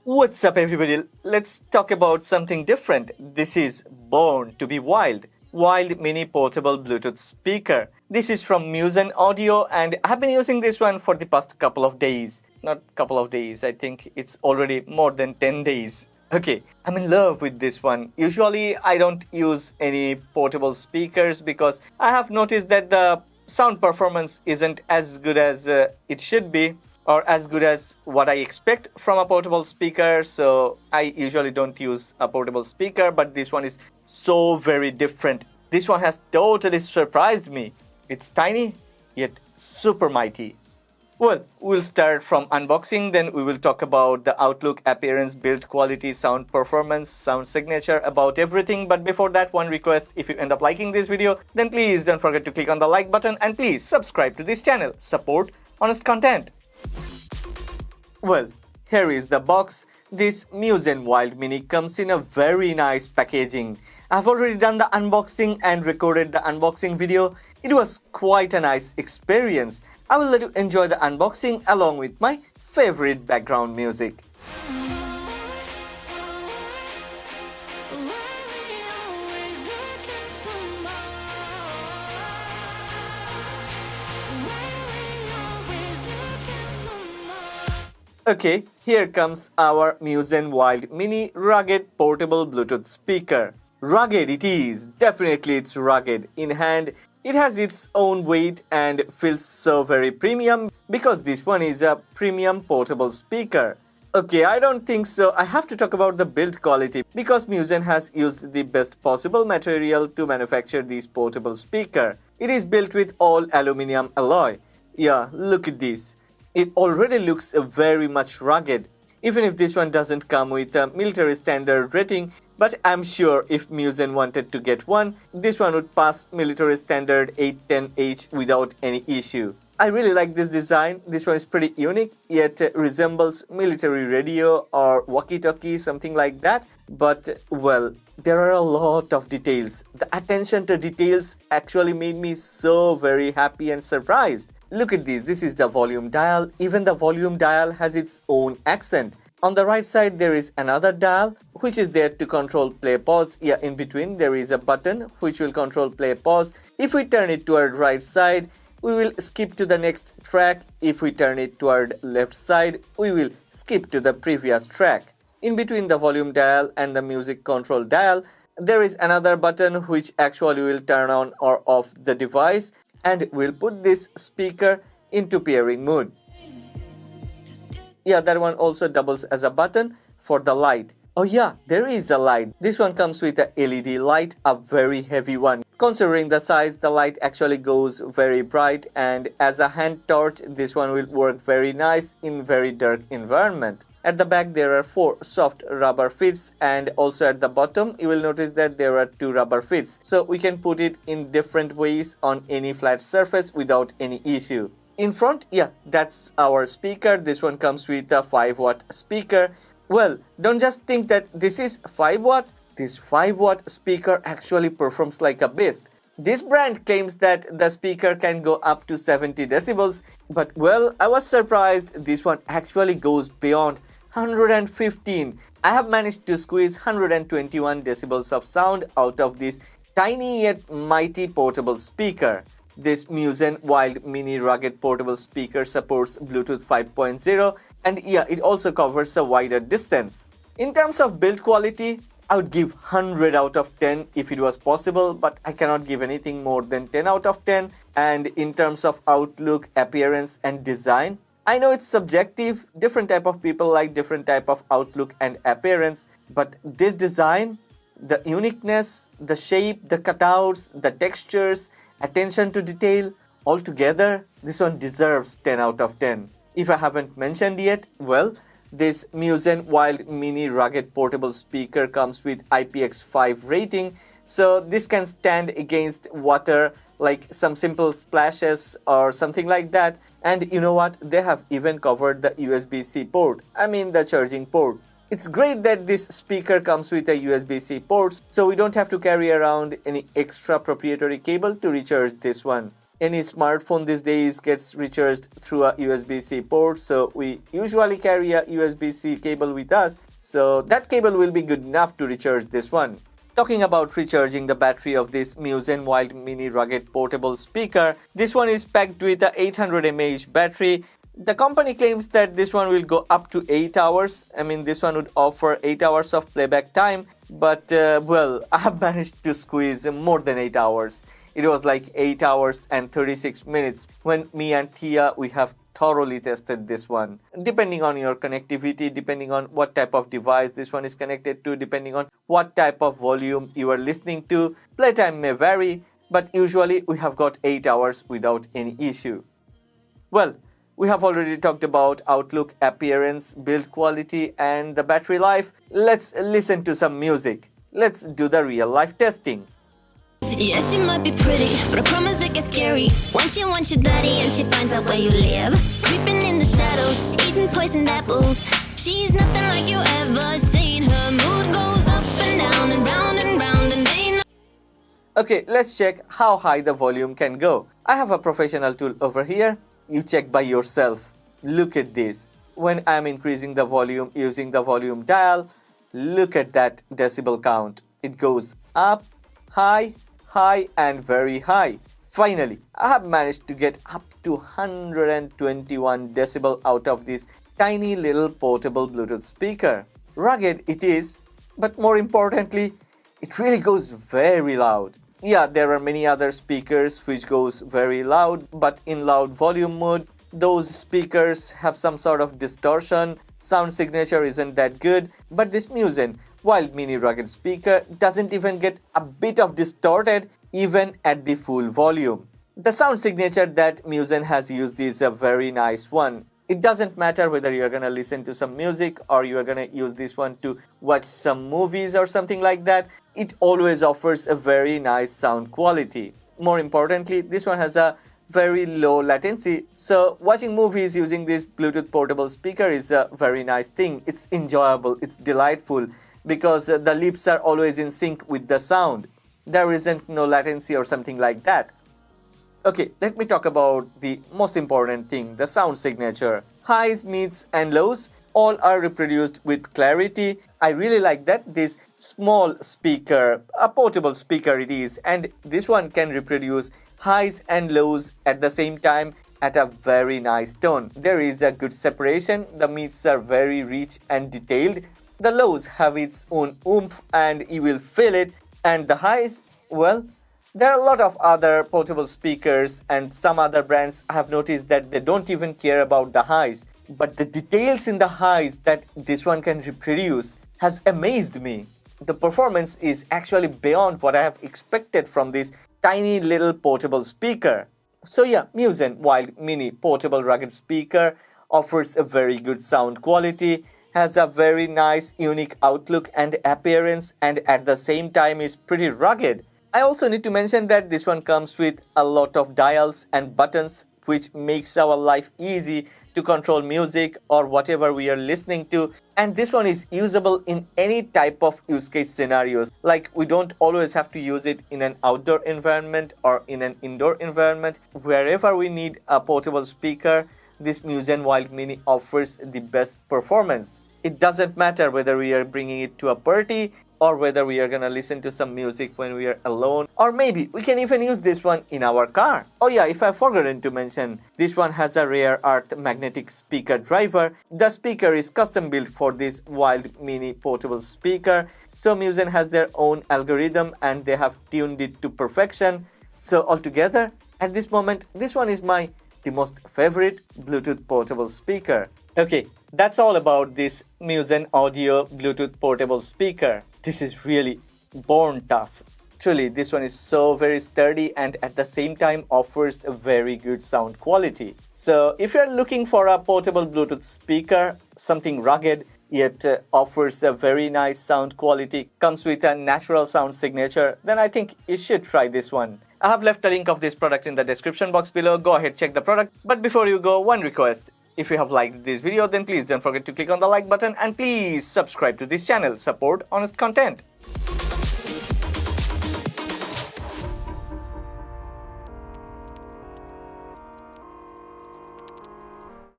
What's up, everybody? Let's talk about something different. This is Born to be Wild. Wild Mini Portable Bluetooth Speaker. This is from Muzen Audio, and I've been using this one for the past couple of days. Not couple of days, I think it's already more than 10 days. Okay, I'm in love with this one. Usually, I don't use any portable speakers because I have noticed that the sound performance isn't as good as it should be, or as good as what I expect from a portable speaker. So I usually don't use a portable speaker, but this one is so very different. This one has totally surprised me. It's tiny, yet super mighty. Well, we'll start from unboxing, then we will talk about the outlook, appearance, build quality, sound performance, sound signature, about everything. But before that, one request: if you end up liking this video, then please don't forget to click on the like button and please subscribe to this channel. Support honest content. Well, here is the box. This Muzen Wild Mini comes in a very nice packaging. I've already done the unboxing and recorded the unboxing video. It was quite a nice experience. I will let you enjoy the unboxing along with my favorite background music. Okay, here comes our Muzen Wild Mini rugged portable Bluetooth speaker. Rugged it is, definitely it's rugged. In hand, it has its own weight and feels so very premium because this one is a premium portable speaker. Okay, I don't think so. I have to talk about the build quality because Muzen has used the best possible material to manufacture this portable speaker. It is built with all aluminum alloy. Yeah, look at this. It already looks very much rugged. Even if this one doesn't come with a military standard rating, but I'm sure if Muzen wanted to get one, this one would pass military standard 810H without any issue. I really like this design. This one is pretty unique, yet resembles military radio or walkie-talkie, something like that. But, well, there are a lot of details. The attention to details actually made me so very happy and surprised. Look at this. This is the volume dial. Even the volume dial has its own accent. On the right side, there is another dial which is there to control play pause. Yeah, in between there is a button which will control play pause. If we turn it toward right side, we will skip to the next track. If we turn it toward left side, we will skip to the previous track. In between the volume dial and the music control dial, there is another button which actually will turn on or off the device and will put this speaker into pairing mode. Yeah, that one also doubles as a button for the light. Oh yeah, there is a light. This one comes with a LED light, a very heavy one. Considering the size, the light actually goes very bright, and as a hand torch, this one will work very nice in very dark environment. At the back, there are 4 soft rubber fits, and also at the bottom, you will notice that there are 2 rubber fits. So we can put it in different ways on any flat surface without any issue. In front, yeah, that's our speaker. This one comes with a 5-watt speaker. Well, don't just think that this is 5 watt. This 5-watt speaker actually performs like a beast. This brand claims that the speaker can go up to 70 decibels, but well, I was surprised this one actually goes beyond 115. I have managed to squeeze 121 decibels of sound out of this tiny yet mighty portable speaker. This Muzen Wild Mini rugged portable speaker supports Bluetooth 5.0, and yeah, it also covers a wider distance. In terms of build quality, I would give 100 out of 10 if it was possible, but I cannot give anything more than 10 out of 10. And in terms of outlook, appearance and design, I know it's subjective. Different type of people like different type of outlook and appearance, but this design, the uniqueness, the shape, the cutouts, the textures, attention to detail, altogether, this one deserves 10 out of 10. If I haven't mentioned yet, well, this Muzen Wild Mini rugged portable speaker comes with IPX5 rating, so this can stand against water like some simple splashes or something like that. And you know what? They have even covered the USB-C port, I mean the charging port. It's great that this speaker comes with a USB-C port, so we don't have to carry around any extra proprietary cable to recharge this one. Any smartphone these days gets recharged through a USB-C port, so we usually carry a USB-C cable with us, so that cable will be good enough to recharge this one. Talking about recharging the battery of this Muzen Wild Mini rugged portable speaker, this one is packed with a 800 mAh battery. The company claims that this one will go up to 8 hours. I mean, this one would offer 8 hours of playback time, but well, I have managed to squeeze more than 8 hours. It was like 8 hours and 36 minutes when me and Thea, we have thoroughly tested this one. Depending on your connectivity, depending on what type of device this one is connected to, depending on what type of volume you are listening to, playtime may vary, but usually we have got 8 hours without any issue. Well, we have already talked about outlook, appearance, build quality, and the battery life. Let's listen to some music. Let's do the real life testing. Yeah, she might be pretty, but I promise it gets scary when she wants your daddy and she finds out where you live. Creeping in the shadows, eating poisoned apples. She's nothing like you ever seen. Her mood goes up and down and round and round and ain't no. Okay, let's check how high the volume can go. I have a professional tool over here. You check by yourself. Look at this. When I'm increasing the volume using the volume dial, look at that decibel count. It goes up, high, high, and very high. Finally, I have managed to get up to 121 decibel out of this tiny little portable Bluetooth speaker. Rugged it is, but more importantly, it really goes very loud. Yeah, there are many other speakers which goes very loud, but in loud volume mode, those speakers have some sort of distortion, sound signature isn't that good, but this Muzen Wild Mini rugged speaker doesn't even get a bit of distorted even at the full volume. The sound signature that Muzen has used is a very nice one. It doesn't matter whether you're gonna listen to some music or you're gonna use this one to watch some movies or something like that. It always offers a very nice sound quality. More importantly, this one has a very low latency, so watching movies using this Bluetooth portable speaker is a very nice thing. It's enjoyable, it's delightful, because the lips are always in sync with the sound. There isn't no latency or something like that. Okay, let me talk about the most important thing, the sound signature. Highs, mids, and lows all are reproduced with clarity. I really like that this small speaker, a portable speaker it is, and this one can reproduce highs and lows at the same time at a very nice tone. There is a good separation, the mids are very rich and detailed, the lows have its own oomph and you will feel it, and the highs, well, there are a lot of other portable speakers and some other brands I have noticed that they don't even care about the highs. But the details in the highs that this one can reproduce has amazed me. The performance is actually beyond what I have expected from this tiny little portable speaker. So yeah, Muzen Wild Mini portable rugged speaker offers a very good sound quality, has a very nice unique outlook and appearance, and at the same time is pretty rugged. I also need to mention that this one comes with a lot of dials and buttons, which makes our life easy to control music or whatever we are listening to, and this one is usable in any type of use case scenarios. Like, we don't always have to use it in an outdoor environment or in an indoor environment. Wherever we need a portable speaker, this Muzen Wild Mini offers the best performance. It doesn't matter whether we are bringing it to a party or whether we are gonna listen to some music when we are alone, or maybe we can even use this one in our car. Oh yeah, if I've forgotten to mention, this one has a rare earth magnetic speaker driver. The speaker is custom built for this Wild Mini portable speaker, so Muzen has their own algorithm and they have tuned it to perfection. So altogether, at this moment, this one is the most favorite Bluetooth portable speaker. Okay, that's all about this Muzen Audio Bluetooth portable speaker. This is really born tough. Truly, this one is so very sturdy and at the same time offers a very good sound quality. So if you're looking for a portable Bluetooth speaker, something rugged yet offers a very nice sound quality, comes with a natural sound signature, then I think you should try this one. I have left a link of this product in the description box below. Go ahead, check the product. But before you go, one request. If you have liked this video, then please don't forget to click on the like button and please subscribe to this channel. Support honest content.